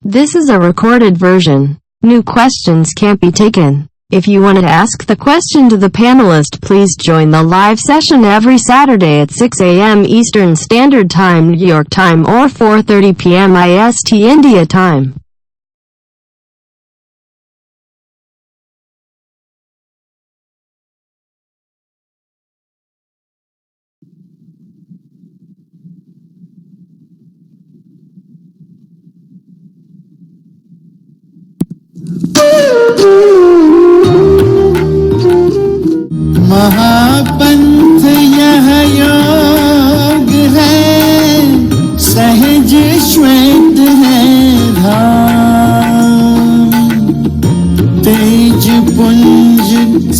This is a recorded version. New questions can't be taken. If you want to ask the question to the panelist, please join the live session every Saturday at 6 a.m. Eastern Standard Time, New York time, or 4:30 p.m. IST India time. महापंथ यह योग है, सहज श्वेत है धाम, तेज पुंज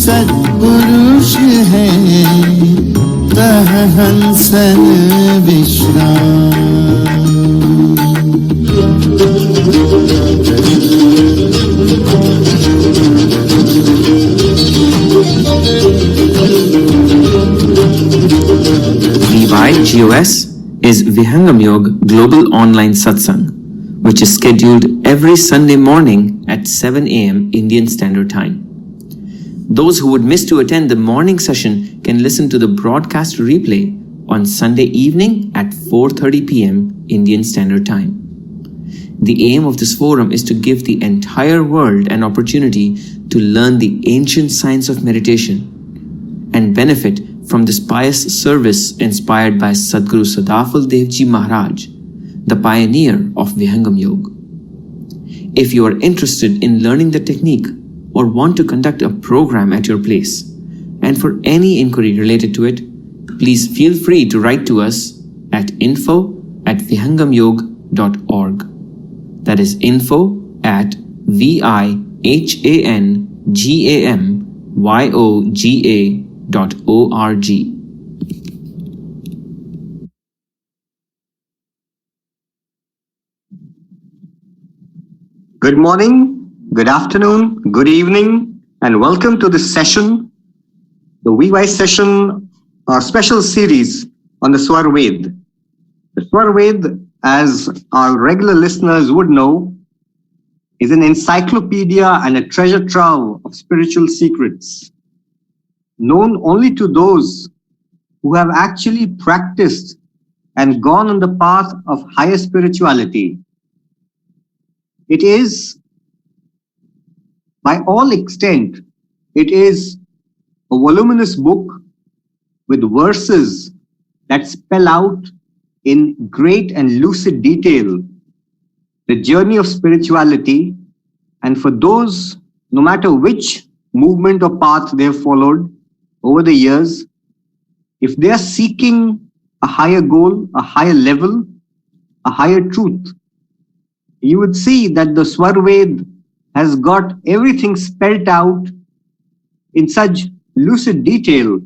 सत्पुरुष है, तह हंसन विश्राम। VYGOS is Vihangam Yoga Global Online Satsang, which is scheduled every Sunday morning at 7 a.m. Indian Standard Time. Those who would miss to attend the morning session can listen to the broadcast replay on Sunday evening at 4:30 p.m. Indian Standard Time. The aim of this forum is to give the entire world an opportunity to learn the ancient science of meditation and benefit from this pious service inspired by Sadguru Sadafal Devji Maharaj, the pioneer of Vihangam Yoga. If you are interested in learning the technique or want to conduct a program at your place, and for any inquiry related to it, please feel free to write to us at info@vihangamyoga.org. That is info@vihangamyoga.org. Good morning, good afternoon, good evening, and welcome to this session, the VY session, our special series on the Swarved. The Swarved, as our regular listeners would know, is an encyclopedia and a treasure trove of spiritual secrets, known only to those who have actually practiced and gone on the path of higher spirituality. It is, by all extent, it is a voluminous book with verses that spell out in great and lucid detail the journey of spirituality, and for those, no matter which movement or path they have followed over the years, if they are seeking a higher goal, a higher level, a higher truth, you would see that the Swarved has got everything spelt out in such lucid detail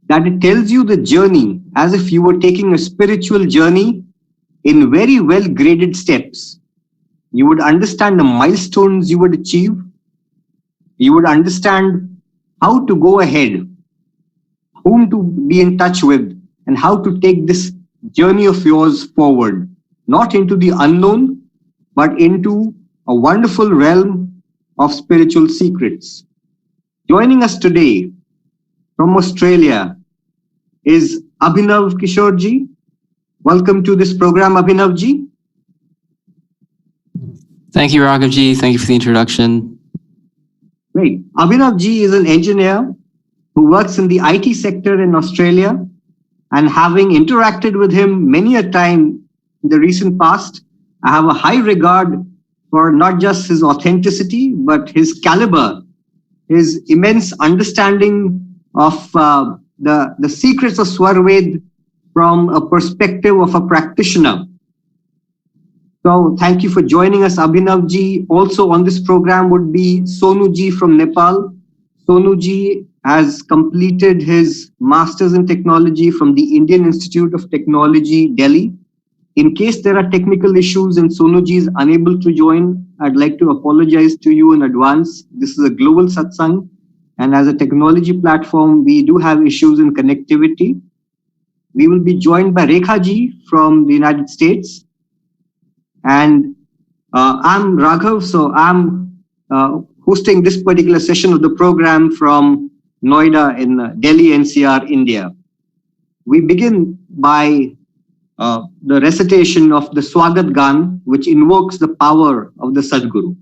that it tells you the journey as if you were taking a spiritual journey in very well graded steps. You would understand the milestones you would achieve. You would understand how to go ahead, whom to be in touch with, and how to take this journey of yours forward, not into the unknown, but into a wonderful realm of spiritual secrets. Joining us today from Australia is Abhinav Kishorji. Welcome to this program, Abhinavji. Thank you, Raghavji. Thank you for the introduction. Great. Abhinavji is an engineer who works in the IT sector in Australia, and having interacted with him many a time in the recent past, I have a high regard for not just his authenticity, but his caliber, his immense understanding of the secrets of Swarved from a perspective of a practitioner. So thank you for joining us, Abhinavji. Also on this program would be Sonuji from Nepal. Sonuji has completed his Masters in Technology from the Indian Institute of Technology, Delhi. In case there are technical issues and Sonuji is unable to join, I'd like to apologize to you in advance. This is a global satsang, and as a technology platform, we do have issues in connectivity. We will be joined by Rekha ji from the United States, and I'm Raghav, so I'm hosting this particular session of the program from Noida in Delhi NCR, India. We begin by the recitation of the Swagat Gan, which invokes the power of the Sadguru.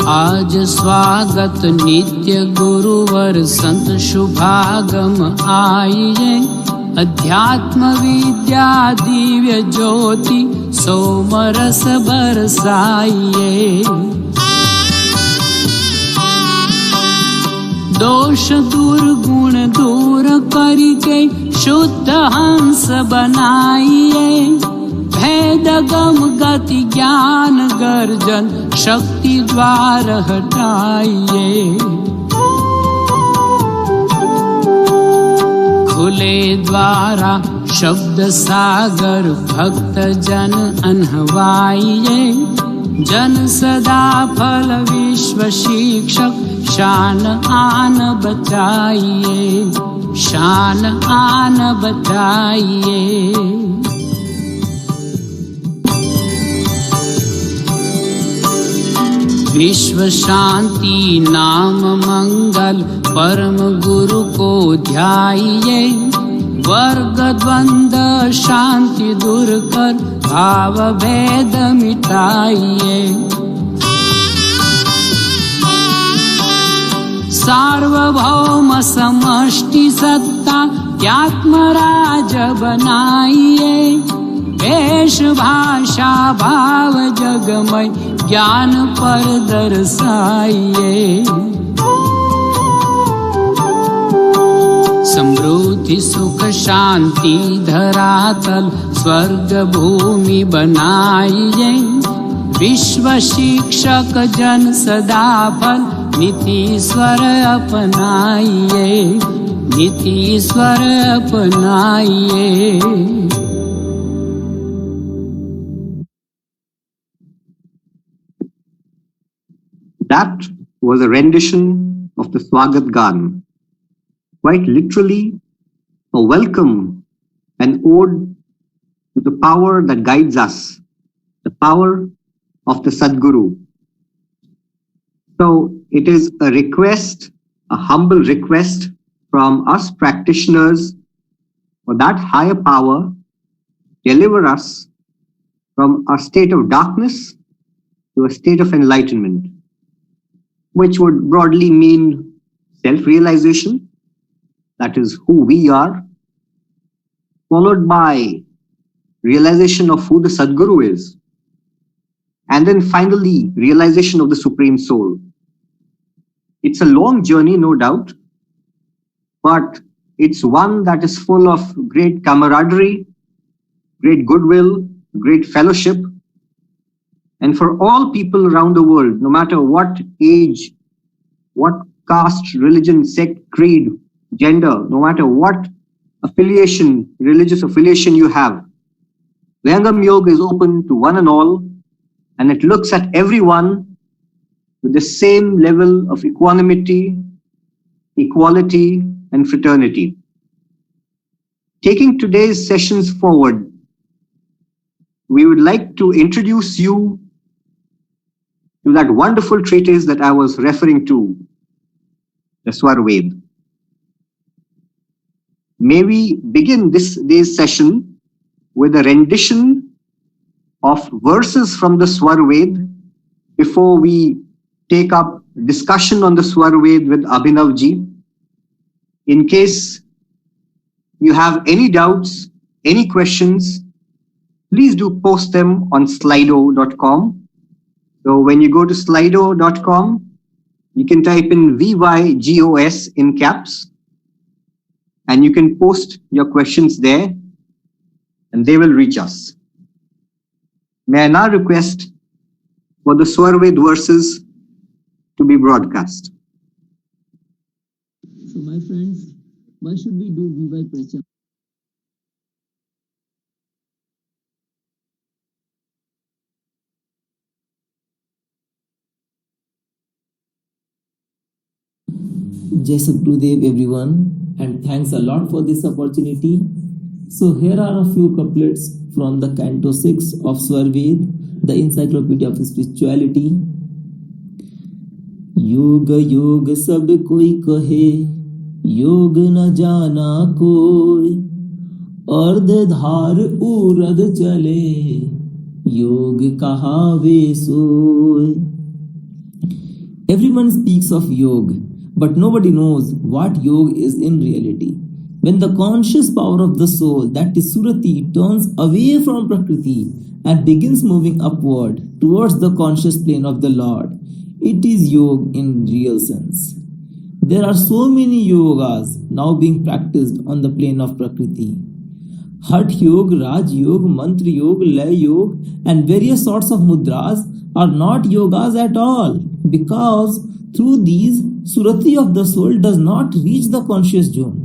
आज स्वागत नित्य गुरुवर संत शुभागम आइए, अध्यात्म विद्या दिव्य ज्योति सोमरस बरसाइए। दोष दुर्गुण दूर करके शुद्ध हंस बनाइए, भेद गम गति ज्ञान गर्जन शक्ति द्वार हटाइए। खुले द्वारा शब्द सागर भक्त जन अनहवाइए, जन सदा फल विश्व शिक्षक शान आन बचाइए, शान आन बचाइए। विश्व शांति नाम मंगल परम गुरु को ध्याइए, वर्ग द्वंद्व शांति दूर कर भाव भेद मिटाइए। सार्वभौम समष्टि सत्ता आत्मराज बनाइए, वेश भाषा भाव जगमय ज्ञान पर दर्शाइए। समृद्धि सुख शांति धरातल स्वर्ग भूमि बनाइए, विश्व शिक्षक जन सदा फल Nitishwar अपनाइए, Nitishwar अपनाइए। That was a rendition of the Swagat Gan, quite literally a welcome, an ode to the power that guides us, the power of the Sadguru. So it is a request, a humble request from us practitioners for that higher power deliver us from a state of darkness to a state of enlightenment, which would broadly mean self-realization, that is who we are, followed by realization of who the Sadguru is, and then finally realization of the Supreme Soul. It's a long journey, no doubt, but it's one that is full of great camaraderie, great goodwill, great fellowship. And for all people around the world, no matter what age, what caste, religion, sect, creed, gender, no matter what affiliation, religious affiliation you have, Vihangam Yoga is open to one and all, and it looks at everyone with the same level of equanimity, equality, and fraternity. Taking today's sessions forward, we would like to introduce you to that wonderful treatise that I was referring to, the Swarved. May we begin this day's session with a rendition of verses from the Swarved before we take up discussion on the Swarved with Abhinavji. In case you have any doubts, any questions, please do post them on slido.com. So when you go to slido.com, you can type in VYGOS in caps, and you can post your questions there, and they will reach us. May I now request for the Swarved verses to be broadcast. So my friends, why should we do VY Prachar? Jai Sadgurudev everyone, and thanks a lot for this opportunity. So here are a few couplets from the Canto 6 of Swarved, the Encyclopedia of Spirituality. Yoga yoga सब कोई कहे, योग न जाना कोई, अर्ध धार उरद चले, योग कहावे सोय. Everyone speaks of yoga, but nobody knows what yoga is in reality. When the conscious power of the soul, that is Surati, turns away from Prakriti and begins moving upward towards the conscious plane of the Lord, it is yoga in real sense. There are so many yogas now being practiced on the plane of Prakriti. Hatha yoga, Raj yoga, Mantra yoga, Lay yoga, and various sorts of mudras are not yogas at all, because through these, Surati of the soul does not reach the conscious zone.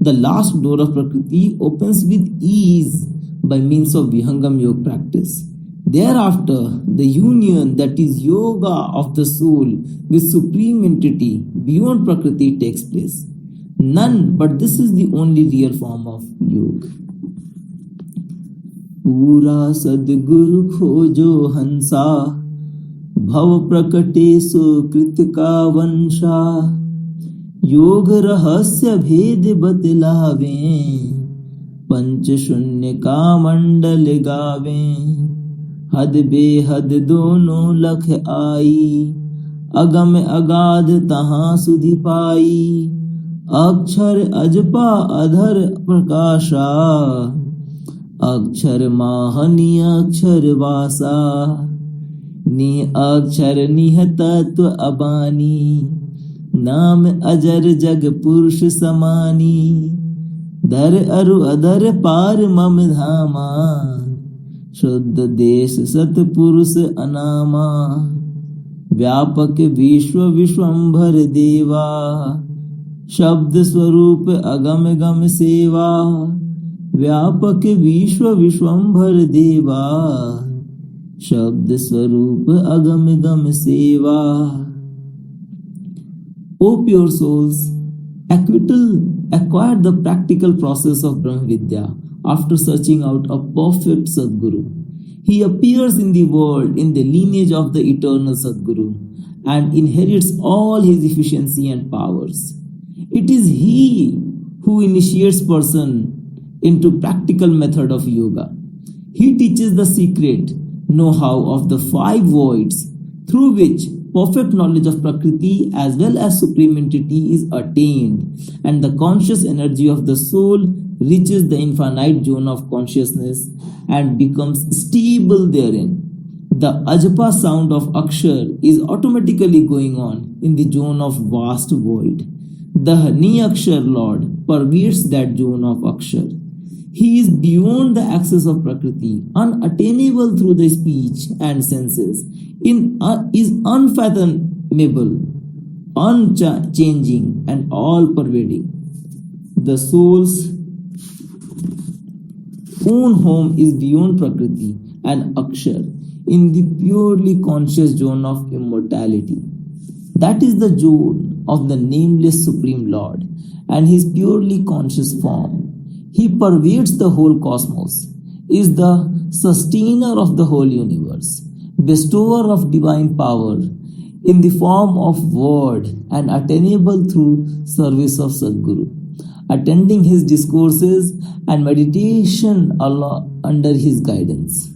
The last door of Prakriti opens with ease by means of Vihangam Yoga practice. Thereafter, the union, that is yoga of the soul with Supreme Entity beyond Prakriti, takes place. None but this is the only real form of yoga. Pura Sadguru khojo hansa, Bhav prakate sukrit ka vansha, योग रहस्य भेद बतलावें, पंच शून्य का मंडल गावें, हद बेहद दोनों लख आई, अगम अगाध तहाँ सुधि पाई, अक्षर अजपा अधर प्रकाशा, अक्षर माहनी अक्षर वासा, नि अक्षर निह तत्व अबानी, नाम अजर जग पुरुष समानी, धर अरु अधर पार मम धामा, शुद्ध देश सतपुरुष अनामा, व्यापक विश्व विश्वंभर देवा, शब्द स्वरूप अगम गम सेवा, व्यापक विश्व विश्वंभर देवा, शब्द स्वरूप अगम गम सेवा. O pure souls, acquire the practical process of Brahm Vidya after searching out a perfect Sadguru. He appears in the world in the lineage of the eternal Sadguru and inherits all his efficiency and powers. It is he who initiates person into practical method of yoga. He teaches the secret know-how of the 5 voids through which perfect knowledge of Prakriti as well as Supreme Entity is attained, and the conscious energy of the soul reaches the infinite zone of consciousness and becomes stable therein. The Ajpa sound of Akshar is automatically going on in the zone of vast void. The Hani Akshar Lord pervades that zone of Akshar. He is beyond the access of Prakriti, unattainable through the speech and senses, is unfathomable, unchanging, and all-pervading. The soul's own home is beyond Prakriti and Akshar, in the purely conscious zone of immortality. That is the zone of the nameless Supreme Lord and his purely conscious form. He pervades the whole cosmos, is the sustainer of the whole universe, bestower of divine power in the form of word and attainable through service of Sadguru, attending his discourses and meditation under his guidance.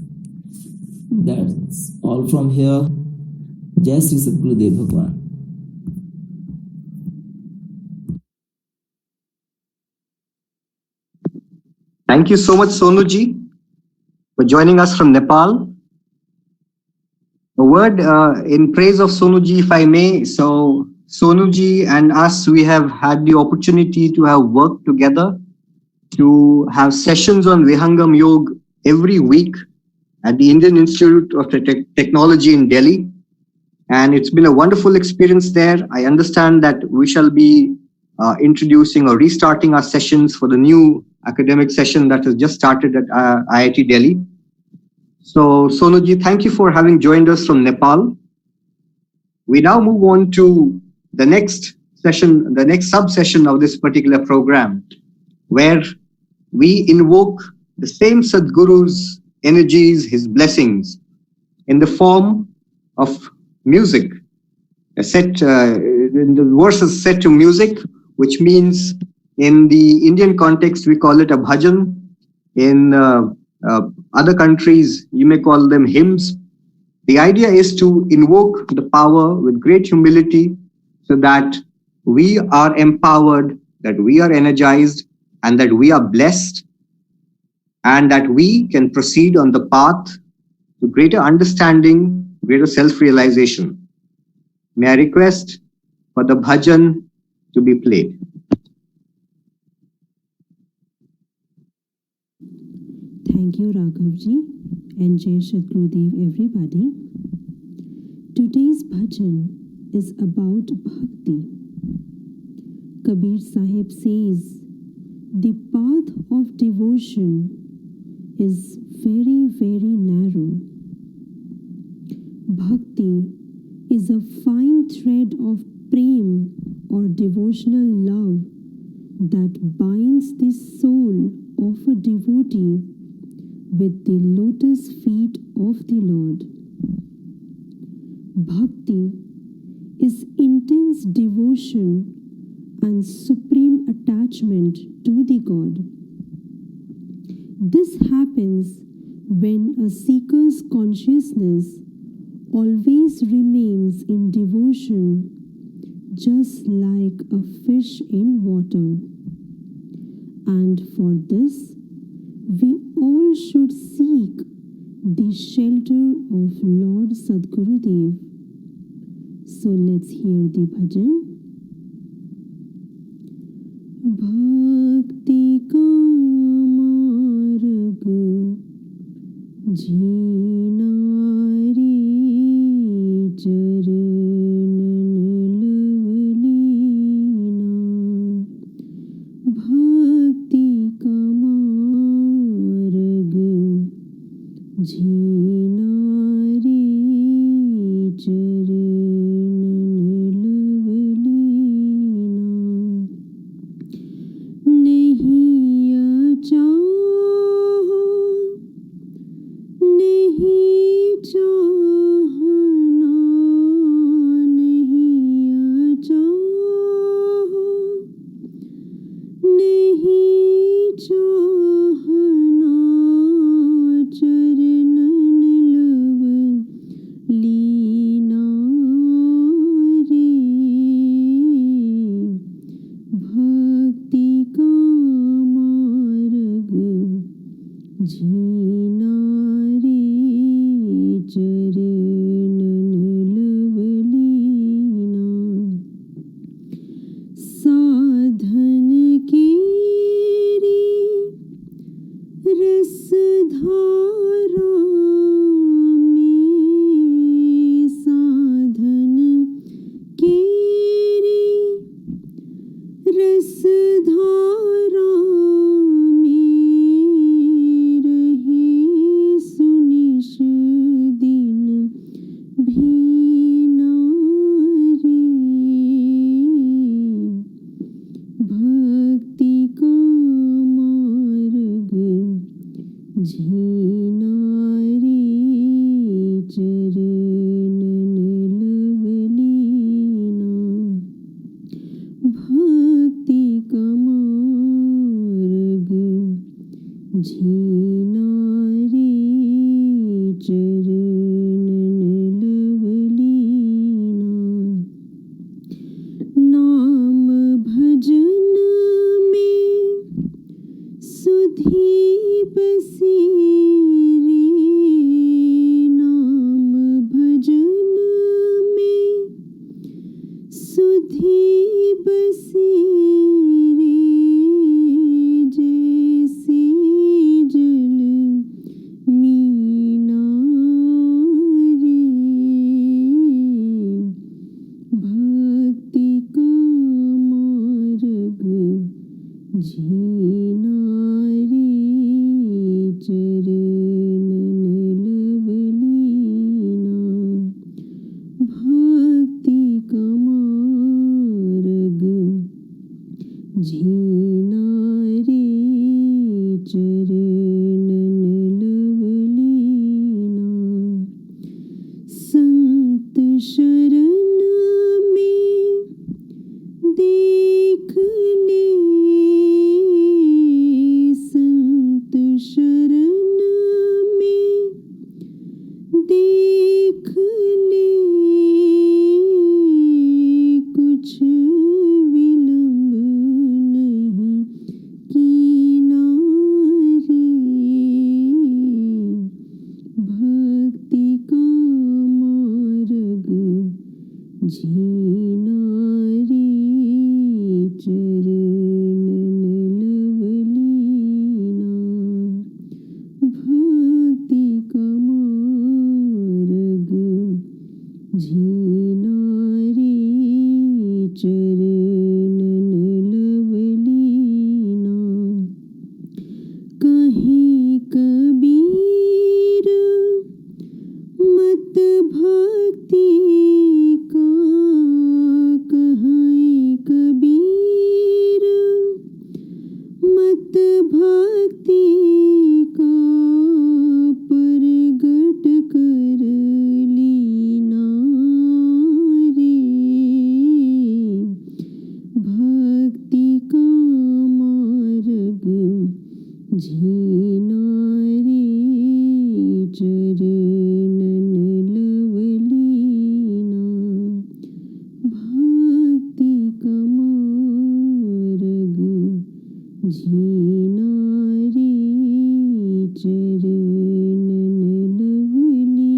That's all from here. Jai Sri Sadgurudev Bhagwan. Thank you so much, Sonuji, for joining us from Nepal. A word in praise of Sonuji, if I may. So, Sonuji and us, we have had the opportunity to have worked together, to have sessions on Vihangam Yoga every week at the Indian Institute of Technology in Delhi. And it's been a wonderful experience there. I understand that we shall be introducing or restarting our sessions for the new academic session that has just started at IIT Delhi. So, Sonuji, thank you for having joined us from Nepal. We now move on to the next session, the next sub-session of this particular program, where we invoke the same Sadguru's energies, his blessings, in the form of music, in the verses set to music, which means in the Indian context we call it a bhajan. In other countries you may call them hymns. The idea is to invoke the power with great humility so that we are empowered, that we are energized, and that we are blessed, and that we can proceed on the path to greater understanding, greater self-realization. May I request for the bhajan to be played. Thank you, Raghavji, and Jai Sadgurudev, everybody. Today's bhajan is about bhakti. Kabir Sahib says, the path of devotion is very, very narrow. Bhakti is a fine thread of prem or devotional love that binds the soul of a devotee with the lotus feet of the Lord. Bhakti is intense devotion and supreme attachment to the God. This happens when a seeker's consciousness always remains in devotion, just like a fish in water. And for this, we all should seek the shelter of Lord Sadgurudev. So let's hear the bhajan. Bhakti ka marg jeenari charanan lavlina. Bhakti ka marg jeenari charanan lavlina. Nahi chaho, nahi chahna, nahi chaho, nahi chahna, charanan lavlina re. Bhakti ka marg jeenari charanan lavlina. Sadhan keri ras dhara mein, sadhan keri ras dhara mein rahi sunish din bhinari. Bhakti ka marg jeenari charanan lavlina. Bhakti ka marg jeenari charanan lavlina. Naam bhajan mein sudhi basi re. Naam bhajan mein sudhi basi re. Jaisi झीना रे चरणन लवलीना संत शरण में देख ले संत शरण में देख ले कुछ विलंब नहीं कीना रे भक्ति का मार्ग झीना रे चरणन लवलीना भक्ति का मार्ग झीना रे चरणन लवलीना कहीं कबीर मत भक्ति का कहीं कबीर मत भक्ति का परगट कर लीना रे भक्ति का मार्ग झीना रे चरणन लवलीना भक्ति का मार्ग झीना रे चरणन लवलीना।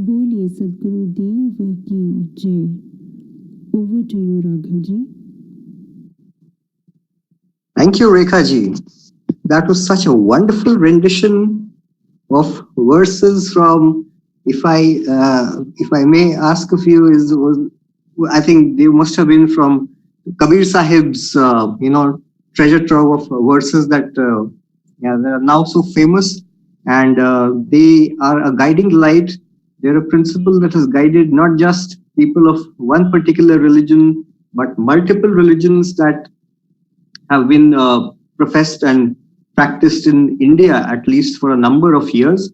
बोलिए सदगुरु देव की जय। Over to you, Raghav ji. Thank you, Rekha ji. That was such a wonderful rendition of verses from, if I may ask of you, I think they must have been from Kabir Sahib's, treasure trove of verses that they are now so famous, and they are a guiding light. They're a principle that has guided not just people of one particular religion, but multiple religions that have been professed and practiced in India, at least for a number of years.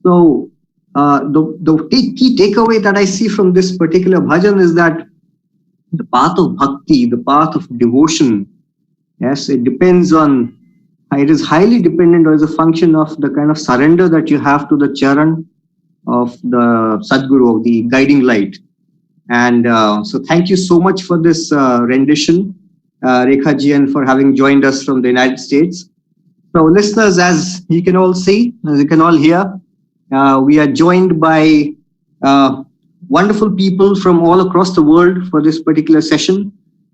So the key takeaway that I see from this particular bhajan is that the path of bhakti, the path of devotion, yes, it is highly dependent, or is a function of the kind of surrender that you have to the charan of the Sadguru, of the guiding light. And so thank you so much for this rendition, Rekha ji, and for having joined us from the United States. So listeners, as you can all see, as you can all hear, we are joined by wonderful people from all across the world for this particular session,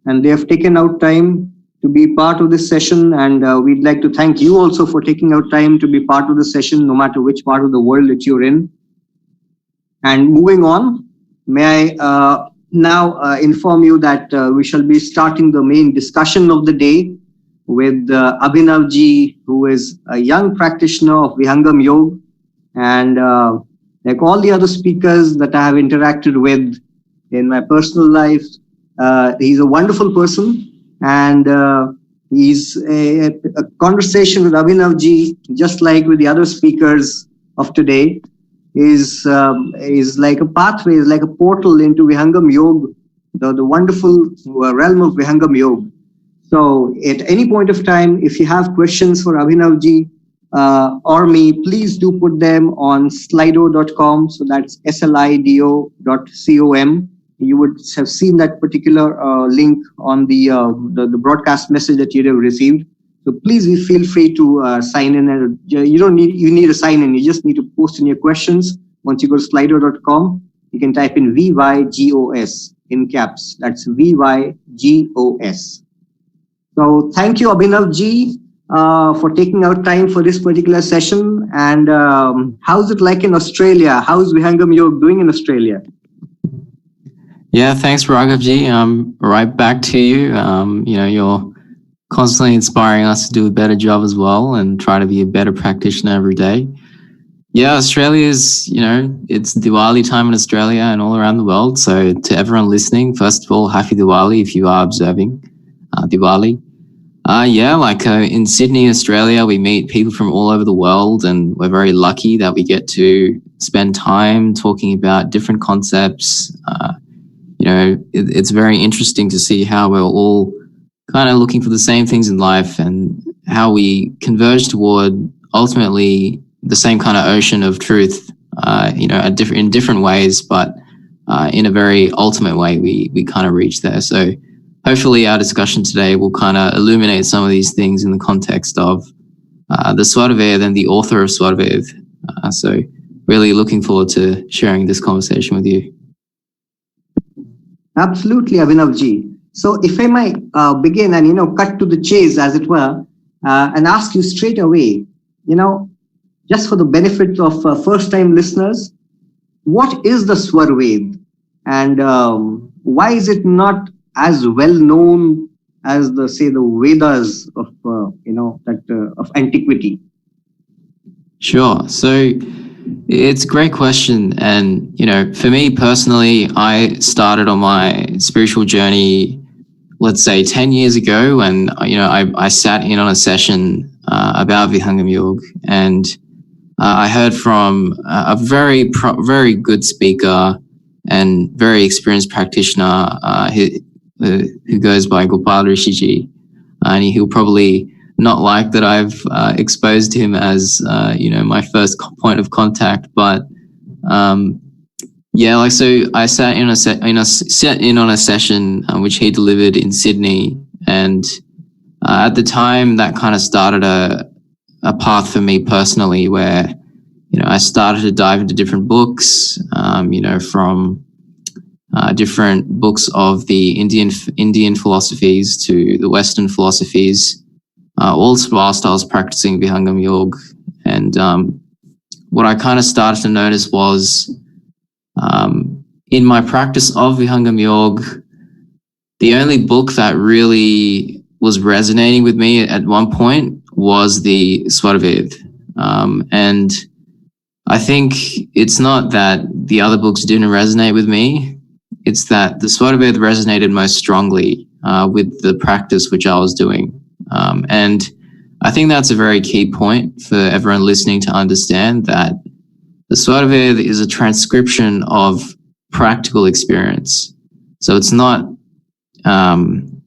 and they have taken out time to be part of this session, and we'd like to thank you also for taking out time to be part of the session, no matter which part of the world that you're in. And moving on, may I now inform you that we shall be starting the main discussion of the day with Abhinav ji, who is a young practitioner of Vihangam Yoga, and like all the other speakers that I have interacted with in my personal life, he's a wonderful person, and he's a conversation with Abhinav ji, just like with the other speakers of today, is like a pathway, is like a portal into Vihangam Yoga, the wonderful realm of Vihangam Yoga. So at any point of time, if you have questions for Abhinav ji or me, please do put them on slido.com. So that's slido.com. You would have seen that particular link on the broadcast message that you'd have received. So please feel free to sign in. And you need to sign in. You just need to post in your questions. Once you go to slido.com, you can type in VYGOS in caps. That's VYGOS. So thank you, Abhinav ji, for taking out time for this particular session. And how's it like in Australia? How's Vihangam Yoga doing in Australia? Yeah, thanks, Raghav ji. Right back to you. You're constantly inspiring us to do a better job as well and try to be a better practitioner every day. Yeah, Australia's, it's Diwali time in Australia and all around the world. So to everyone listening, first of all, happy Diwali if you are observing Diwali. In Sydney, Australia, we meet people from all over the world, and we're very lucky that we get to spend time talking about different concepts. It's very interesting to see how we're all kind of looking for the same things in life and how we converge toward ultimately the same kind of ocean of truth, in different ways, but in a very ultimate way, we kind of reach there. So hopefully our discussion today will kind of illuminate some of these things in the context of the Swarved and the author of Swarved. So really looking forward to sharing this conversation with you. Absolutely, Abhinavji. So if I might begin and, cut to the chase, as it were, and ask you straight away, just for the benefit of first-time listeners, what is the Swarved, and why is it not as well known as the Vedas of of antiquity? Sure. So it's a great question, and for me personally, I started on my spiritual journey, let's say 10 years ago, and I sat in on a session about Vihangam Yoga, and I heard from a very good speaker and very experienced practitioner who goes by Gopal Rishiji, and he'll probably not like that I've exposed him as my first point of contact, but so I sat in on a session which he delivered in Sydney, and at the time that kind of started a path for me personally, where I started to dive into different books, from different books of the Indian philosophies to the Western philosophies, all whilst I was practicing Vihangam Yoga. And what I kind of started to notice was, in my practice of Vihangam Yoga, the only book that really was resonating with me at one point was the Swarved. And I think it's not that the other books didn't resonate with me. It's that the Swarved resonated most strongly with the practice which I was doing. And I think that's a very key point for everyone listening to understand, that the Swarved is a transcription of practical experience. So it's not an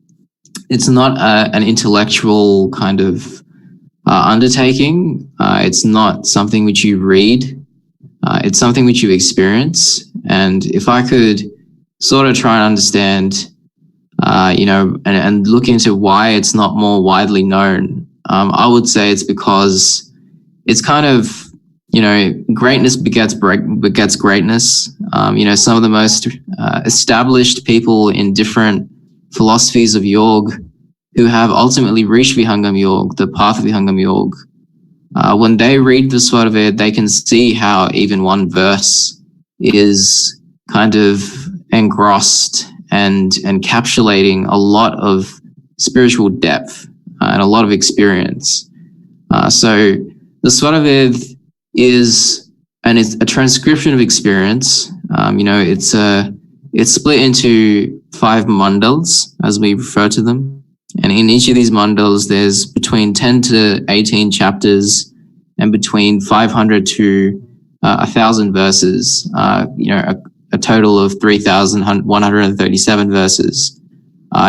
intellectual kind of undertaking. It's not something which you read. It's something which you experience. And if I could sort of try and understand, and look into why it's not more widely known, I would say it's because it's kind of, greatness begets greatness. Some of the most established people in different philosophies of yoga who have ultimately reached Vihangam Yoga, the path of Vihangam Yoga, when they read the Swarved, they can see how even one verse is kind of engrossed and encapsulating a lot of spiritual depth and a lot of experience. So the Swarved is a transcription of experience. It's split into 5 mandals, as we refer to them. And in each of these mandals, there's between 10 to 18 chapters and between 500 to 1,000 verses, a total of 3,137 verses,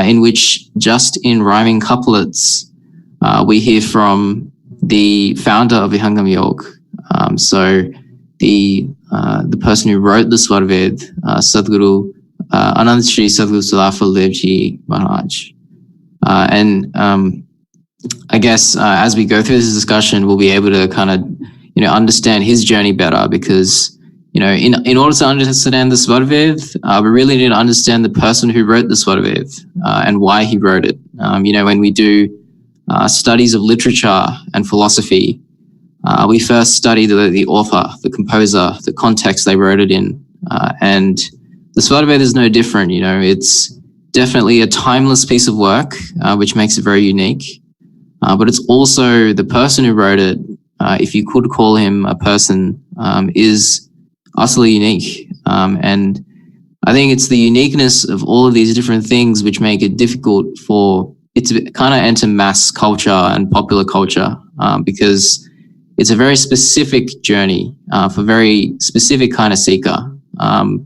in which just in rhyming couplets, we hear from the founder of Vihangam Yoga. So the person who wrote the Swarved, Sadguru, Anant Shri Sadguru Sadafal Devji Maharaj. I guess as we go through this discussion, we'll be able to kind of, understand his journey better, because, in order to understand the Swarved, we really need to understand the person who wrote the Swarved and why he wrote it. When we do studies of literature and philosophy, we first study the author, the composer, the context they wrote it in. And the Swarved is no different. It's definitely a timeless piece of work, which makes it very unique. But it's also the person who wrote it, if you could call him a person, is utterly unique. And I think it's the uniqueness of all of these different things which make it difficult for it to kind of enter mass culture and popular culture, because it's a very specific journey for very specific kind of seeker. Under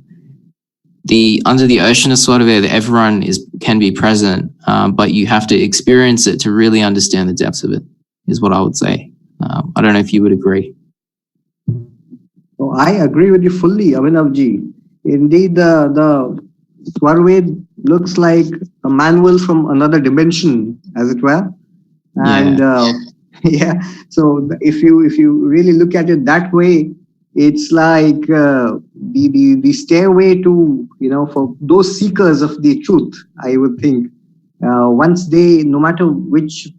the ocean of Swarveda, everyone can be present, but you have to experience it to really understand the depths of it, is what I would say. I don't know if you would agree. Oh, I agree with you fully, Abhinavji. Indeed, the Swarved looks like a manual from another dimension, as it were. And yeah, so if you really look at it that way, it's like the stairway to, for those seekers of the truth, I would think. Once they, no matter which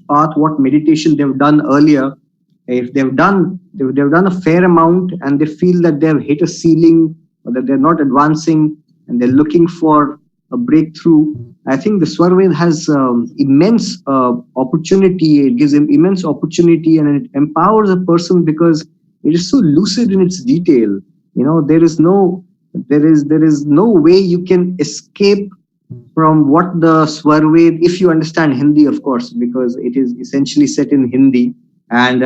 path, what meditation they've done earlier, if they've done a fair amount and they feel that they've hit a ceiling or that they're not advancing and they're looking for a breakthrough, I think the Swarved has immense opportunity. It gives them immense opportunity and it empowers a person because it is so lucid in its detail. There is no way you can escape from what the Swarved, if you understand Hindi, of course, because it is essentially set in Hindi. And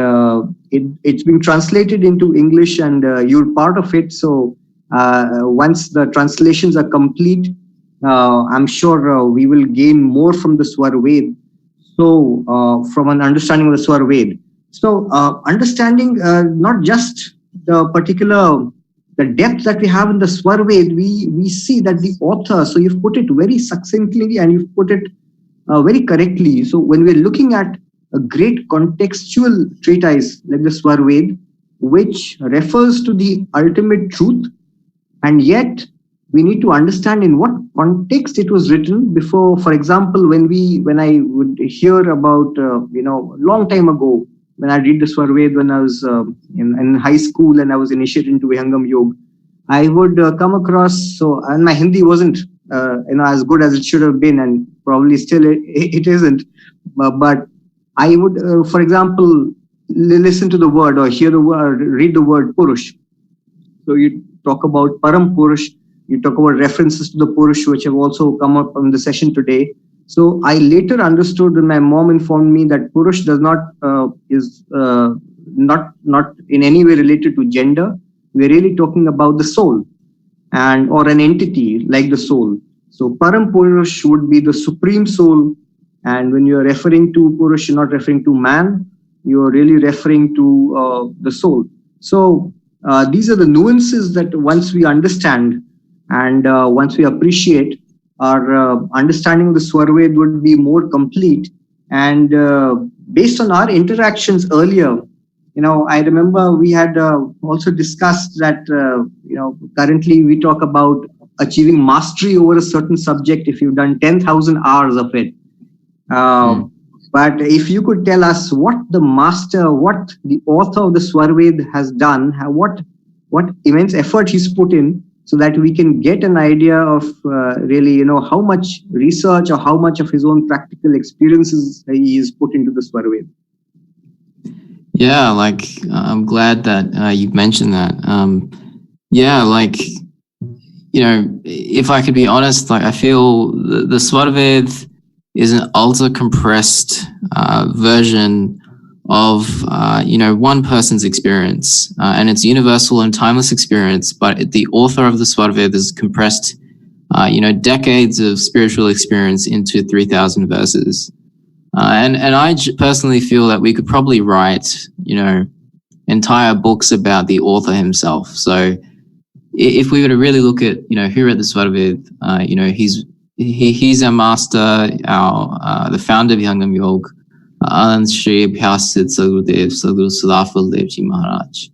it's been translated into English and you're part of it. So once the translations are complete, I'm sure we will gain more from the Swarved. So from an understanding of the Swarved. So understanding not just the depth that we have in the Swarved, we see that the author, so you've put it very succinctly and you've put it very correctly. So when we're looking at a great contextual treatise like the Swarved, which refers to the ultimate truth, and yet we need to understand in what context it was written before. For example, when I would hear about, long time ago, when I read the Swarved when I was in high school and I was initiated into Vihangam Yoga, I would come across, and my Hindi wasn't as good as it should have been, and probably still it isn't, but I would, for example, listen to the word or hear the word, read the word Purush. So you talk about Param Purush, you talk about references to the Purush, which have also come up on the session today. So I later understood when my mom informed me that Purush does not is not in any way related to gender. We're really talking about the soul or an entity like the soul. So Param Purush would be the supreme soul. And when you're referring to Purush, you're not referring to man, you're really referring to the soul. So these are the nuances that once we understand and once we appreciate, our understanding of the Swarved would be more complete. And based on our interactions earlier, I remember we had also discussed that, currently we talk about achieving mastery over a certain subject if you've done 10,000 hours of it. But if you could tell us what the author of the Swarved has done, what immense effort he's put in, so that we can get an idea of really, how much research or how much of his own practical experiences he has put into the Swarved. Yeah, I'm glad that you've mentioned that. If I could be honest, I feel the Swarved is an ultra compressed version of one person's experience, and it's universal and timeless experience. But the author of the Swarved has compressed decades of spiritual experience into 3,000 verses. And I personally feel that we could probably write entire books about the author himself. So if we were to really look at who wrote the Swarved, he's our master, the founder of Vihangam Yoga, Anant, Shree, Sadguru, Sadafal, Devji Maharaj.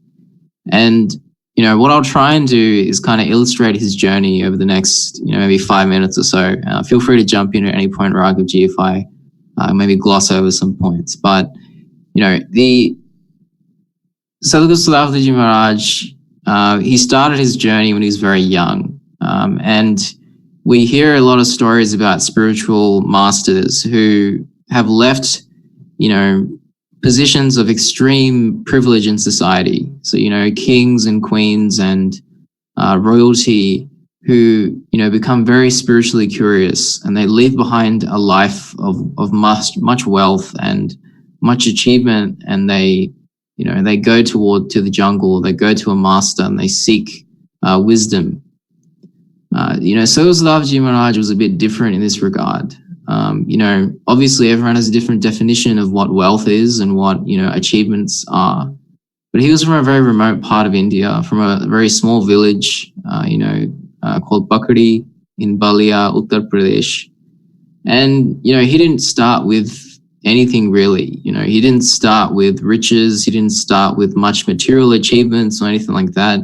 And, what I'll try and do is kind of illustrate his journey over the next, maybe 5 minutes or so. Feel free to jump in at any point, Raghavji, if I maybe gloss over some points. But, the Sadguru Sadafal Devji Maharaj, he started his journey when he was very young. And we hear a lot of stories about spiritual masters who have left, positions of extreme privilege in society. So, kings and queens and royalty who, become very spiritually curious, and they leave behind a life of much wealth and much achievement, and they go to the jungle, they go to a master and they seek wisdom. Sadafal Maharaj was a bit different in this regard. Obviously everyone has a different definition of what wealth is and what, achievements are. But he was from a very remote part of India, from a very small village, called Bakri in Balia, Uttar Pradesh. And, he didn't start with anything really. He didn't start with riches. He didn't start with much material achievements or anything like that.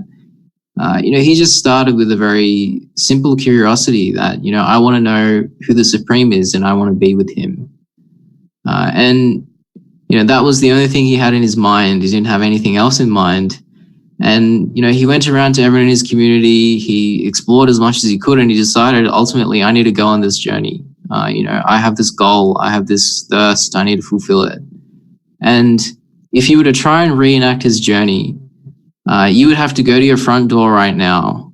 He just started with a very simple curiosity that, I want to know who the Supreme is and I want to be with him. And that was the only thing he had in his mind. He didn't have anything else in mind. And, he went around to everyone in his community. He explored as much as he could, and he decided ultimately, I need to go on this journey. I have this goal. I have this thirst. I need to fulfill it. And if you were to try and reenact his journey, you would have to go to your front door right now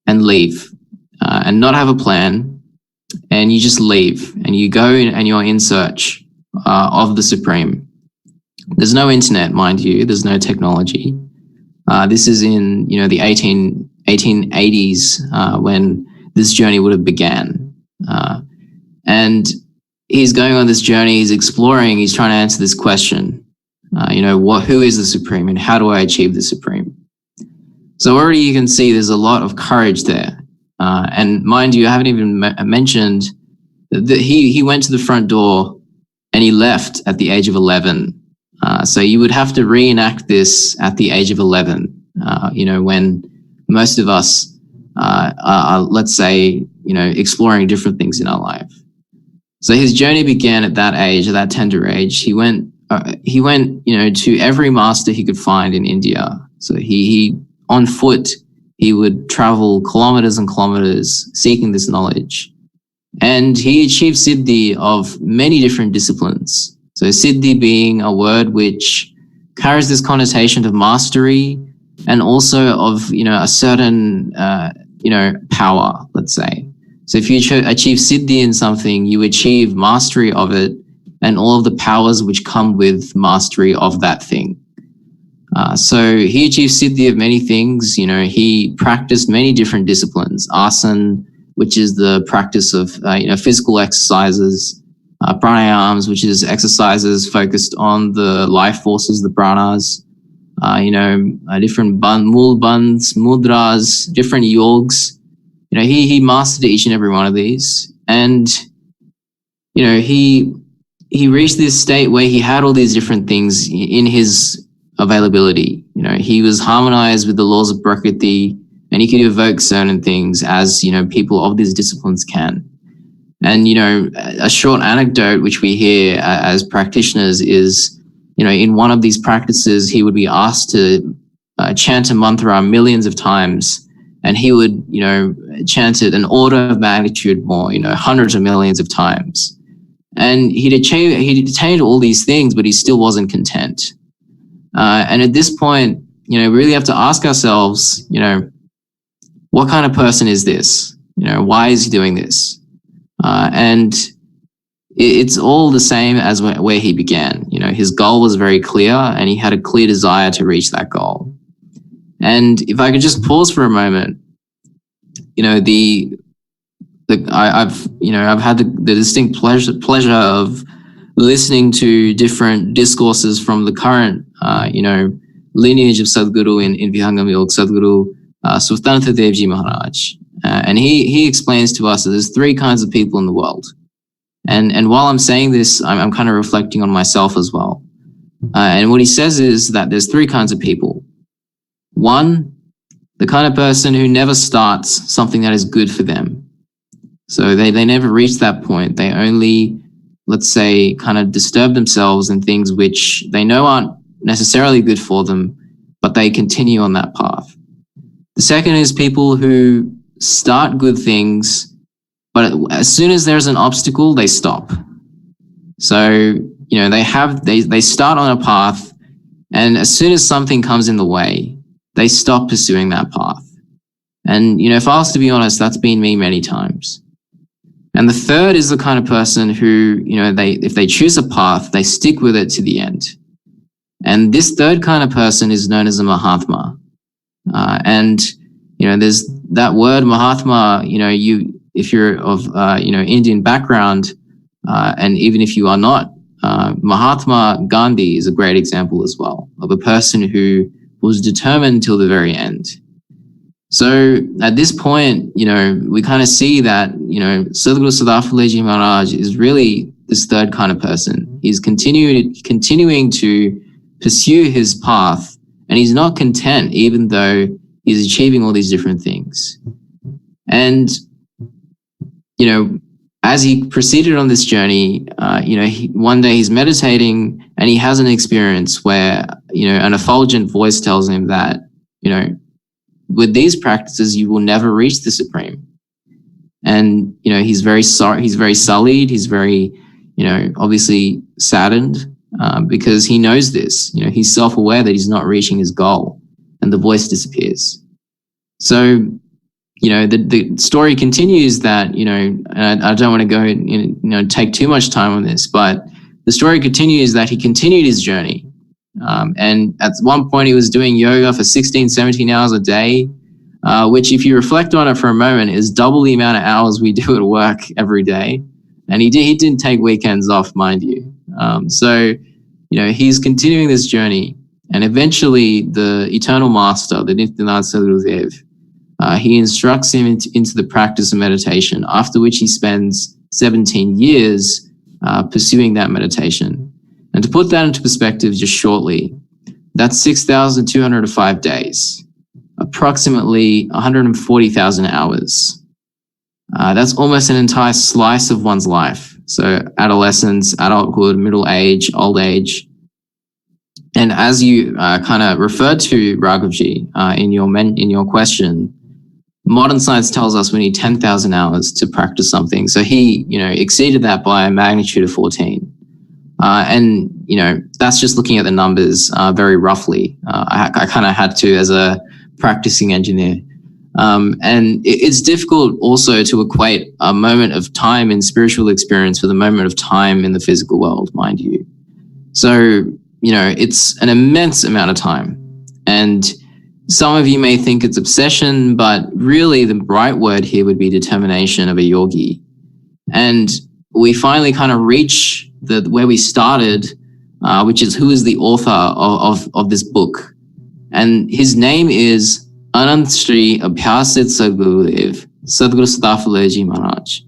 and leave and not have a plan. And you just leave and you go in and you're in search of the Supreme. There's no internet, mind you. There's no technology. This is in, the 1880s when this journey would have began. And he's going on this journey. He's exploring. He's trying to answer this question. Who is the Supreme and how do I achieve the Supreme? So already you can see there's a lot of courage there. And mind you, I haven't even mentioned that he went to the front door and he left at the age of 11. So you would have to reenact this at the age of 11, when most of us are, let's say, exploring different things in our life. So his journey began at that age, at that tender age. He went, to every master he could find in India. So he on foot, he would travel kilometers and kilometers seeking this knowledge. And he achieved Siddhi of many different disciplines. So Siddhi being a word which carries this connotation of mastery and also of, a certain, power, let's say. So if you achieve Siddhi in something, you achieve mastery of it and all of the powers which come with mastery of that thing. So he achieved Siddhi of many things. He practiced many different disciplines. Asana, which is the practice of, physical exercises. Pranayams, which is exercises focused on the life forces, the pranas. Different mul bandhs, mudras, different yogs. He mastered each and every one of these. And, he reached this state where he had all these different things in his availability. He was harmonized with the laws of Prakriti, and he could evoke certain things as, people of these disciplines can. And, a short anecdote which we hear as practitioners is, in one of these practices, he would be asked to chant a mantra millions of times, and he would, chant it an order of magnitude more, hundreds of millions of times. And he'd attained all these things, but he still wasn't content. And at this point, we really have to ask ourselves, what kind of person is this? Why is he doing this? And it's all the same as where he began. His goal was very clear and he had a clear desire to reach that goal. And if I could just pause for a moment, I've had the distinct pleasure of listening to different discourses from the current, lineage of Sadguru in Vihangam Yoga, Sadguru Sultanatha Devji Maharaj. And he explains to us that there's three kinds of people in the world. And while I'm saying this, I'm kind of reflecting on myself as well. And what he says is that there's three kinds of people. One, the kind of person who never starts something that is good for them. So they never reach that point. They only, let's say, kind of disturb themselves in things which they know aren't necessarily good for them, but they continue on that path. The second is people who start good things, but as soon as there's an obstacle, they stop. So they start on a path, and as soon as something comes in the way, they stop pursuing that path. And, if I was to be honest, that's been me many times. And the third is the kind of person who, if they choose a path, they stick with it to the end. And this third kind of person is known as a Mahatma. There's that word Mahatma, if you're of, Indian background, and even if you are not, Mahatma Gandhi is a great example as well of a person who was determined till the very end. So at this point, we kind of see that, Sadguru Sadafal Maharaj is really this third kind of person. He's continuing to pursue his path, and he's not content even though he's achieving all these different things. And, as he proceeded on this journey, one day he's meditating and he has an experience where, an effulgent voice tells him that, with these practices, you will never reach the Supreme. And, he's very sorry, he's very sullied, he's very, obviously saddened because he knows this. He's self-aware that he's not reaching his goal, and the voice disappears. So, the story continues that, and I don't want to go, take too much time on this, but the story continues that he continued his journey. And at one point he was doing yoga for 16, 17 hours a day, which if you reflect on it for a moment is double the amount of hours we do at work every day. And he didn't take weekends off, mind you. So, he's continuing this journey, and eventually the eternal master, the Nityananda Sadguru, he instructs him into the practice of meditation, after which he spends 17 years pursuing that meditation. And to put that into perspective just shortly, that's 6,205 days, approximately 140,000 hours. That's almost an entire slice of one's life. So adolescence, adulthood, middle age, old age. And as you kind of referred to, Raghavji, in your question, modern science tells us we need 10,000 hours to practice something. So he, exceeded that by a magnitude of 14. And, that's just looking at the numbers very roughly. I kind of had to as a practicing engineer. And it's difficult also to equate a moment of time in spiritual experience with a moment of time in the physical world, mind you. So, it's an immense amount of time. And some of you may think it's obsession, but really the right word here would be determination of a yogi. And we finally kind of reach where we started, which is who is the author of this book. And his name is Anant Shri Abhyasit Sadguru Sadguru Sadafal Maharaj.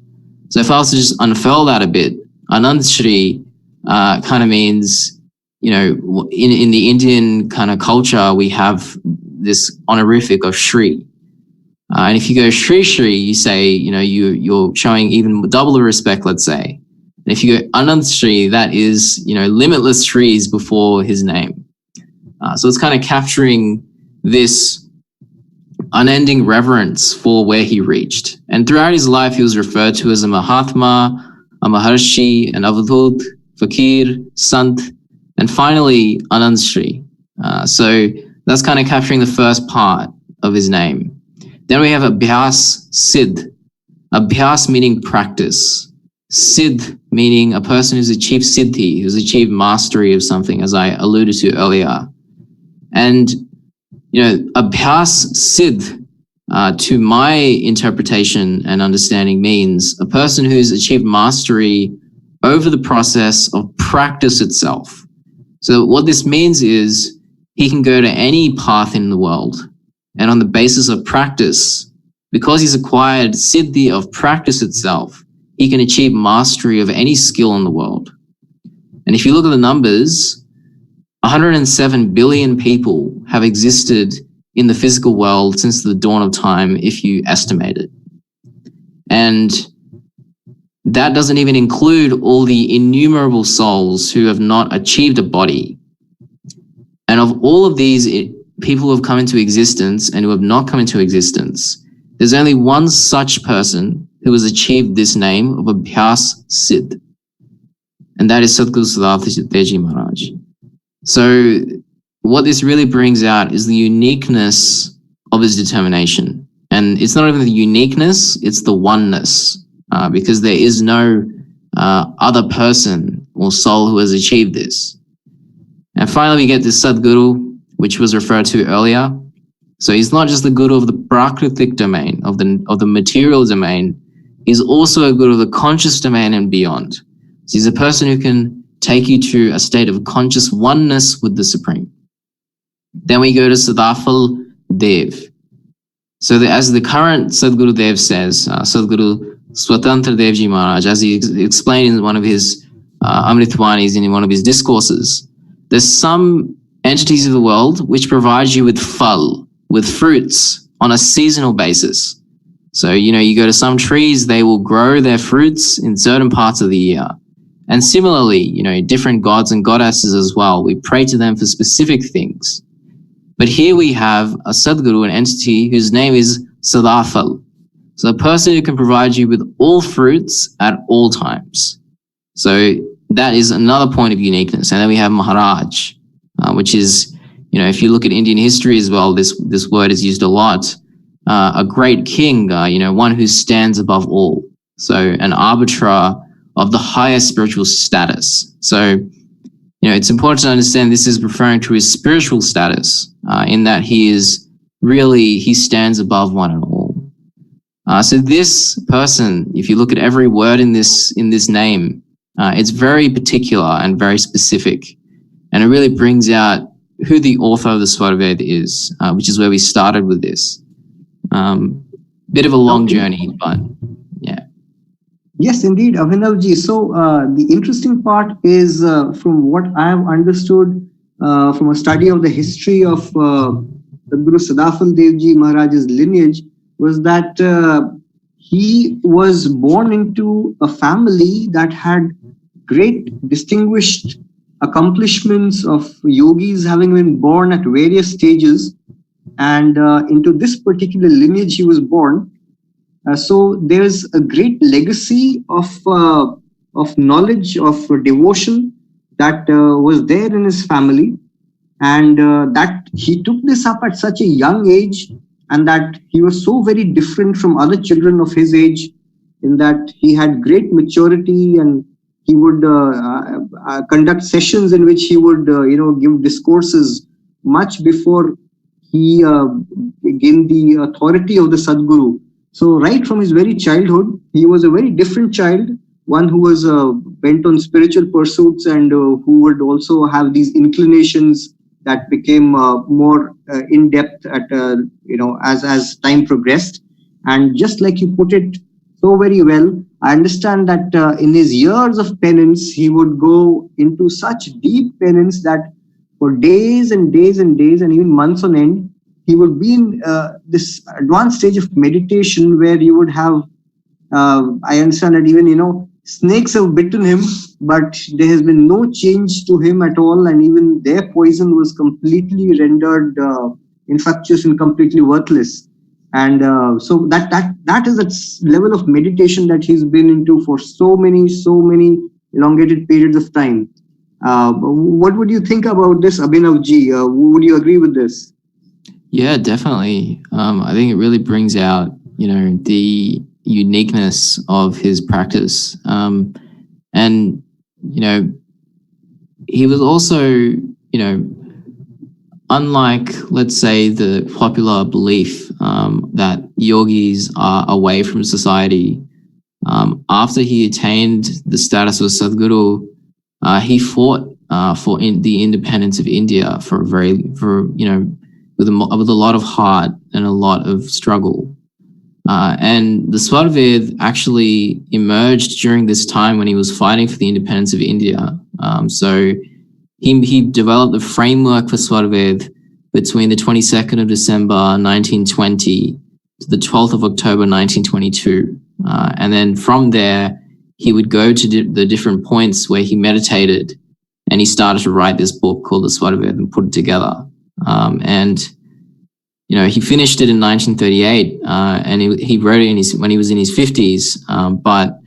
So if I was to just unfurl that a bit, Anant Shri kind of means, in the Indian kind of culture, we have this honorific of Shree. And if you go Shree, you say, you're showing even double the respect, let's say. And if you go Anant Shri, that is, limitless Shrees before his name. So it's kind of capturing this unending reverence for where he reached. And throughout his life, he was referred to as a Mahatma, a Maharshi, an Avadhut, Fakir, Sant, and finally Anant Shri. So that's kind of capturing the first part of his name. Then we have Abhyas Siddh. Abhyas meaning practice. Siddh meaning a person who's achieved siddhi, who's achieved mastery of something, as I alluded to earlier. And, Abhyas Siddh, to my interpretation and understanding, means a person who's achieved mastery over the process of practice itself. So what this means is he can go to any path in the world, and on the basis of practice, because he's acquired siddhi of practice itself, he can achieve mastery of any skill in the world. And if you look at the numbers, 107 billion people have existed in the physical world since the dawn of time, if you estimate it. And that doesn't even include all the innumerable souls who have not achieved a body. And of all of these people who have come into existence and who have not come into existence, there's only one such person who has achieved this name of Abhyas Siddh. and that is Sadguru Sadafal Maharaj. So what this really brings out is the uniqueness of his determination. And it's not even the uniqueness, it's the oneness, because there is no other person or soul who has achieved this. And finally, we get this Sadguru, which was referred to earlier. So he's not just the guru of the prakritic domain, of the material domain, he's also a guru of the conscious domain and beyond. So he's a person who can take you to a state of conscious oneness with the Supreme. Then we go to Sadafal Dev. So as the current Sadguru Dev says, Sadguru Swatantra Devji Maharaj, as he explained in one of his Amritvanis, in one of his discourses, there's some entities of the world which provide you with phal, with fruits on a seasonal basis. So, you go to some trees, they will grow their fruits in certain parts of the year. And similarly, different gods and goddesses as well. We pray to them for specific things. But here we have a Sadguru, an entity whose name is Sadafal. So a person who can provide you with all fruits at all times. So that is another point of uniqueness. And then we have Maharaj, which is, if you look at Indian history as well, this word is used a lot. A great king, one who stands above all. So an arbiter of the highest spiritual status. So, it's important to understand this is referring to his spiritual status, in that he stands above one and all. So this person, if you look at every word in this name, it's very particular and very specific. And it really brings out who the author of the Swarved is, which is where we started with this. Bit of a long journey, but yeah. Yes, indeed, Abhinavji. So the interesting part is, from what I have understood from a study of the history of Sadguru Sadafal Devji Maharaj's lineage, was that he was born into a family that had great distinguished accomplishments of yogis having been born at various stages, and into this particular lineage he was born. So there's a great legacy of knowledge, of devotion that was there in his family, and that he took this up at such a young age, and that he was so very different from other children of his age, in that he had great maturity, and he would conduct sessions in which he would give discourses much before he gained the authority of the Sadguru. So right from his very childhood, he was a very different child, one who was bent on spiritual pursuits, and who would also have these inclinations that became more in depth at as time progressed. And just like you put it so very well, I understand that in his years of penance, he would go into such deep penance that for days and days and days, and even months on end, he would be in this advanced stage of meditation where you would have, I understand that even, snakes have bitten him, but there has been no change to him at all. And even their poison was completely rendered infectious and completely worthless. And so that is that level of meditation that he's been into for so many elongated periods of time. What would you think about this, Abhinavji? Would you agree with this? Yeah, definitely. I think it really brings out, the uniqueness of his practice. And, he was also, unlike, let's say, the popular belief that yogis are away from society, after he attained the status of Sadguru, he fought for the independence of India with a lot of heart and a lot of struggle. And the Swarved actually emerged during this time when he was fighting for the independence of India. So he developed the framework for Swarved between the 22nd of December 1920 to the 12th of October 1922. And then from there, he would go to the different points where he meditated, and he started to write this book called the Swarved and put it together. And he finished it in 1938, and he wrote it when he was in his 50s. But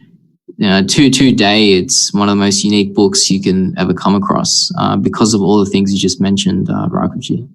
today, it's one of the most unique books you can ever come across because of all the things you just mentioned, Rakuji.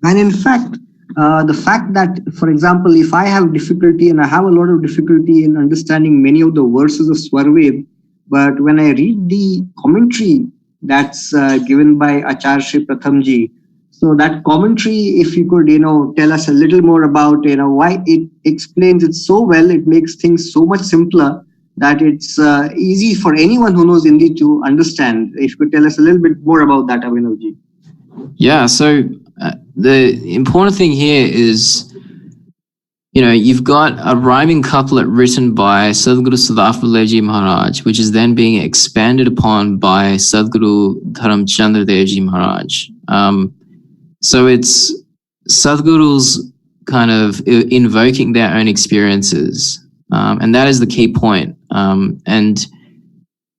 And in fact, the fact that, for example, if I have difficulty, and I have a lot of difficulty in understanding many of the verses of Swarved, but when I read the commentary that's given by Acharya Shri Prathamji, so that commentary, if you could, tell us a little more about, why it explains it so well, it makes things so much simpler that it's easy for anyone who knows Hindi to understand. If you could tell us a little bit more about that, Abhinavji. Yeah, so the important thing here is, you've got a rhyming couplet written by Sadguru Sadafal Maharaj, which is then being expanded upon by Sadguru Dharamchandra Devji Maharaj. So it's Sadguru's kind of invoking their own experiences. And that is the key point. And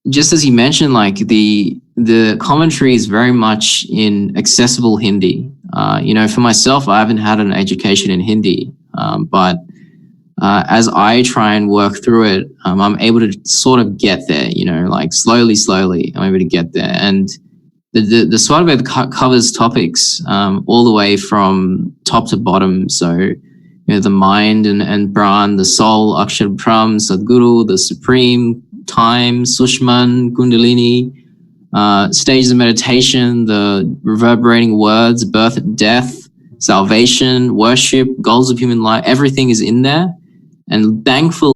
just as he mentioned, like the commentary is very much in accessible Hindi. For myself, I haven't had an education in Hindi, but as I try and work through it, I'm able to sort of get there, like slowly, I'm able to get there. And the Swarved covers topics all the way from top to bottom. So, the mind and Brahm, the soul, Akshar Brahm, Sadguru, the supreme, time, Sushman, Kundalini, stages of meditation, the reverberating words, birth and death, salvation, worship, goals of human life, everything is in there. And thankfully,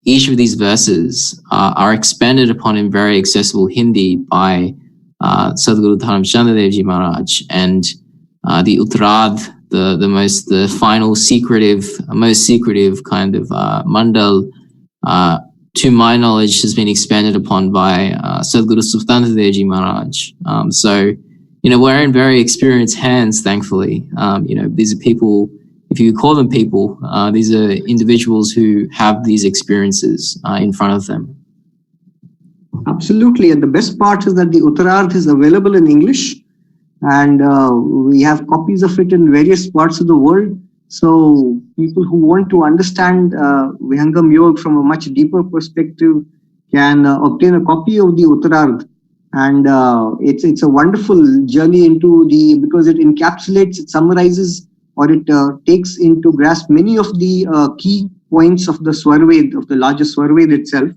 each of these verses are expanded upon in very accessible Hindi by Sadguru Dharamchandra Devji Maharaj, and the Uttarad, the final most secretive kind of mandal, to my knowledge, has been expanded upon by Sadguru Sultan Devji Maharaj. So, we're in very experienced hands, thankfully. These are people, if you call them people, these are individuals who have these experiences in front of them. Absolutely. And the best part is that the Uttararth is available in English, and we have copies of it in various parts of the world. So people who want to understand Vihangam Yoga from a much deeper perspective can obtain a copy of the Uttararth. And it's a wonderful journey because it encapsulates, it summarizes, or it takes into grasp many of the key points of the Swarved, of the larger Swarved itself.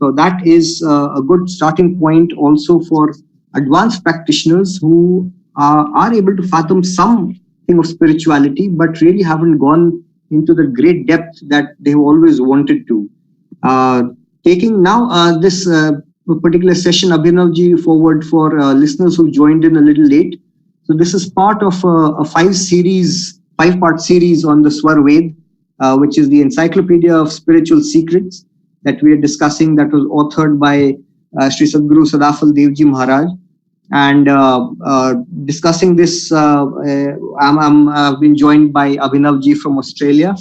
So that is a good starting point also for advanced practitioners who are able to fathom something of spirituality, but really haven't gone into the great depth that they've always wanted to. Taking now this particular session, Abhinavji, forward for listeners who joined in a little late. So this is part of a five-part series on the Swarved, which is the Encyclopedia of Spiritual Secrets that we are discussing, that was authored by Sri Sadguru Sadafal Devji Maharaj. And discussing this, I've been joined by Abhinavji from Australia.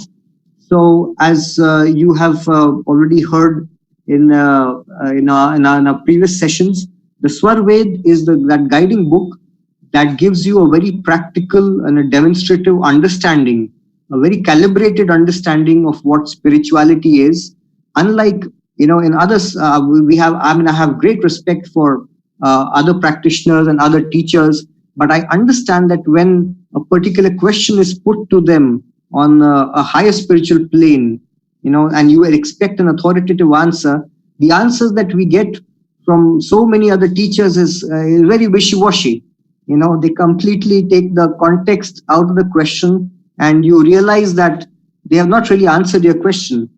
So as you have already heard in our previous sessions, the Swarved is that guiding book that gives you a very practical and a demonstrative understanding, a very calibrated understanding of what spirituality is. Unlike, in others, I have great respect for other practitioners and other teachers, but I understand that when a particular question is put to them on a higher spiritual plane, and you expect an authoritative answer, the answers that we get from so many other teachers is very wishy-washy. They completely take the context out of the question, and you realize that they have not really answered your question.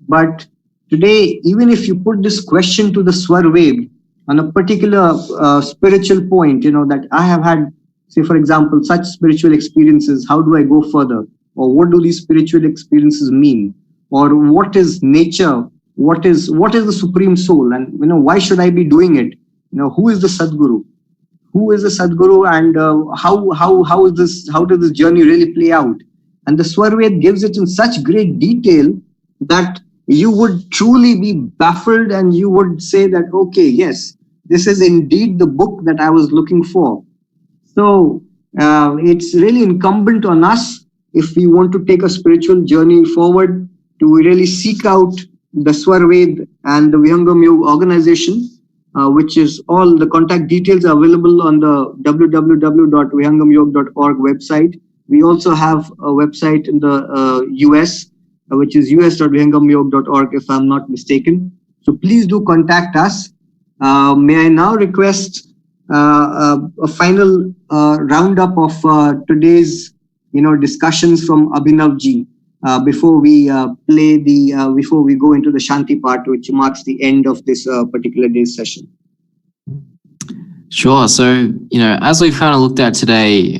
But today, even if you put this question to the Swarved on a particular spiritual point, that I have had, say, for example, such spiritual experiences, how do I go further? Or what do these spiritual experiences mean? Or what is nature? What is the Supreme Soul? And, why should I be doing it? Who is the Sadguru? Who is the Sadguru, and how does this journey really play out? And the Swarved gives it in such great detail that you would truly be baffled, and you would say that, okay, yes, this is indeed the book that I was looking for. So it's really incumbent on us, if we want to take a spiritual journey forward, to really seek out the Swarved and the Vihangam Yoga organization, which is all the contact details are available on the www.vihangamyog.org website. We also have a website in the US, which is us.vihangamyog.org, if I'm not mistaken. So please do contact us. May I now request a final roundup of today's discussions from Abhinav ji before we before we go into the Shanti part, which marks the end of this particular day's session. Sure. So, as we've kind of looked at today,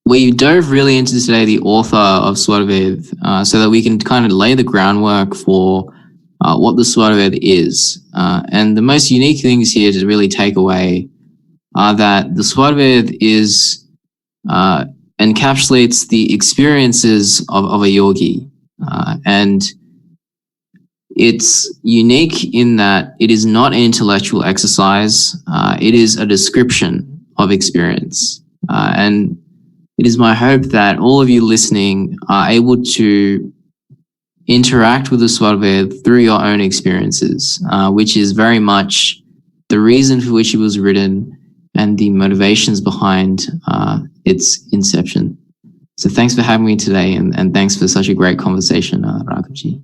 we dove really into today the author of Swarved so that we can kind of lay the groundwork for what the Swarved is. And the most unique things here to really take away are that the Swarved is encapsulates the experiences of a yogi. And it's unique in that it is not an intellectual exercise. It is a description of experience. And it is my hope that all of you listening are able to interact with the Swarved through your own experiences, which is very much the reason for which it was written and the motivations behind its inception. So thanks for having me today, and thanks for such a great conversation, Raghavji.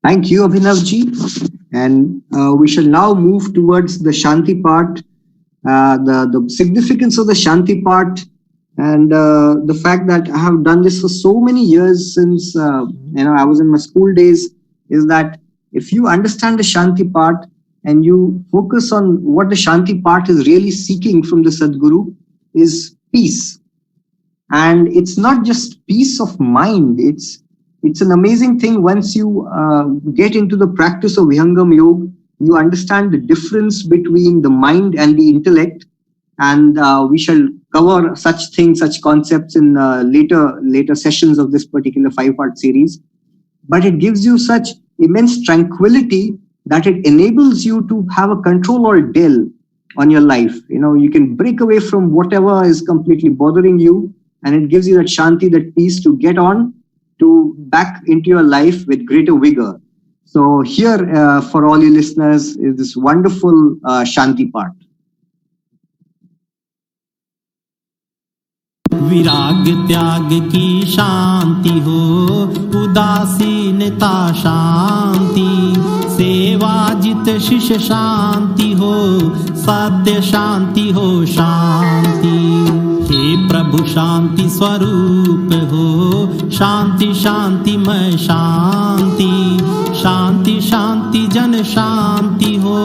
Thank you, Abhinavji. And we shall now move towards the Shanti part, the significance of the Shanti part, and the fact that I have done this for so many years since I was in my school days, is that if you understand the Shanti part and you focus on what the Shanti part is really seeking from the Sadguru, is peace. And it's not just peace of mind. It's an amazing thing. Once you get into the practice of Vihangam Yoga, you understand the difference between the mind and the intellect. And we shall cover such things, such concepts in later sessions of this particular 5-part series. But it gives you such immense tranquility that it enables you to have a control or del on your life. You can break away from whatever is completely bothering you, and it gives you that Shanti, that peace to get on to back into your life with greater vigor. So here, for all you listeners, is this wonderful Shanti part. विराग त्याग की शांति हो, उदासीनता शांति, सेवा जित शिष्य शांति हो, सद्य शांति हो शांति। हे प्रभु शांति स्वरूप हो, शांति शांतिमय शांति, शांति शांति जन शांति हो,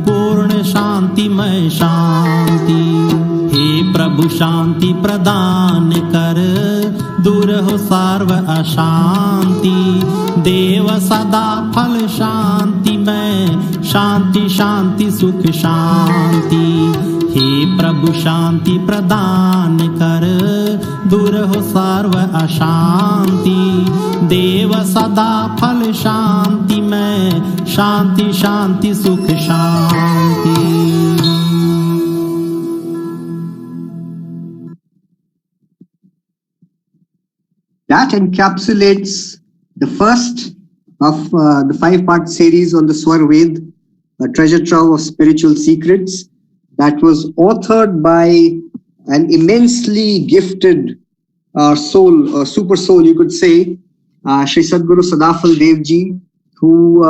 पूर्ण शांतिमय शांति। हे प्रभु शांति प्रदान कर, दूर हो सर्व अशांति, देव सदा फल शांति में, शांति शांति सुख शांति। हे प्रभु शांति प्रदान कर, दूर हो सर्व अशांति, देव सदा फल शांति में, शांति शांति सुख शांति। That encapsulates the first of the 5-part series on the Swarved, a treasure trove of spiritual secrets, that was authored by an immensely gifted soul, super soul, you could say, Shri Sadguru Sadafal Devji, who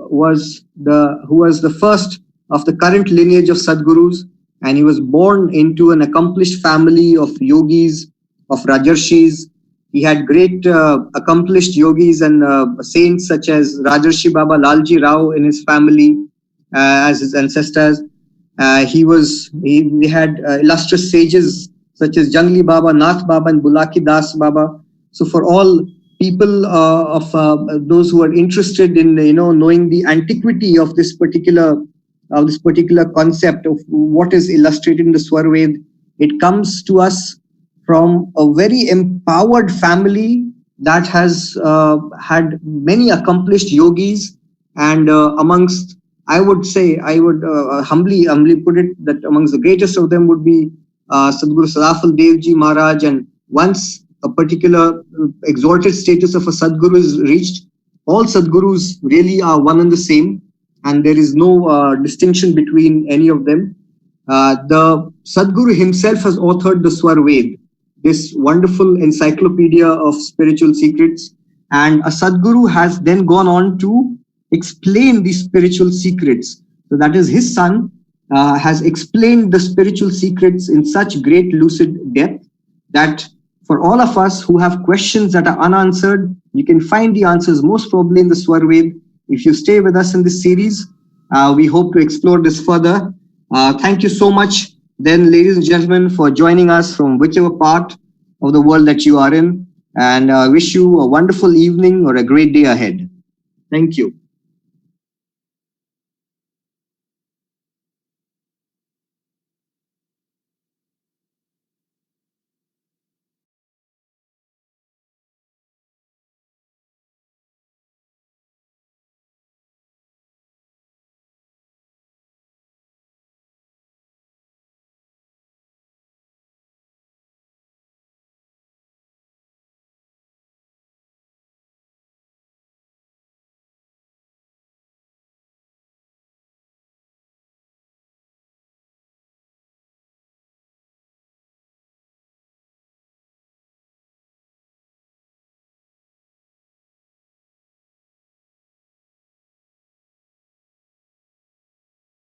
was the first of the current lineage of Sadgurus, and he was born into an accomplished family of yogis, of Rajarshis. He had great accomplished yogis and saints such as Rajarshi Baba Lalji Rao in his family as his ancestors. He had illustrious sages such as Jangli Baba, Nath Baba, and Bulaki Das Baba. So for all people of those who are interested in knowing the antiquity of this particular concept of what is illustrated in the Swarved, it comes to us from a very empowered family that has had many accomplished yogis, and amongst, I would humbly put it that amongst the greatest of them would be Sadguru Sadafal Devji Maharaj. And once a particular exalted status of a Sadguru is reached, all Sadgurus really are one and the same, and there is no distinction between any of them. The Sadguru himself has authored the Swarved, this wonderful encyclopedia of spiritual secrets, and a Sadguru has then gone on to explain these spiritual secrets. So that is, his son has explained the spiritual secrets in such great lucid depth that for all of us who have questions that are unanswered, you can find the answers most probably in the Swarved. If you stay with us in this series, we hope to explore this further. Thank you so much then, ladies and gentlemen, for joining us from whichever part of the world that you are in, and wish you a wonderful evening or a great day ahead. Thank you.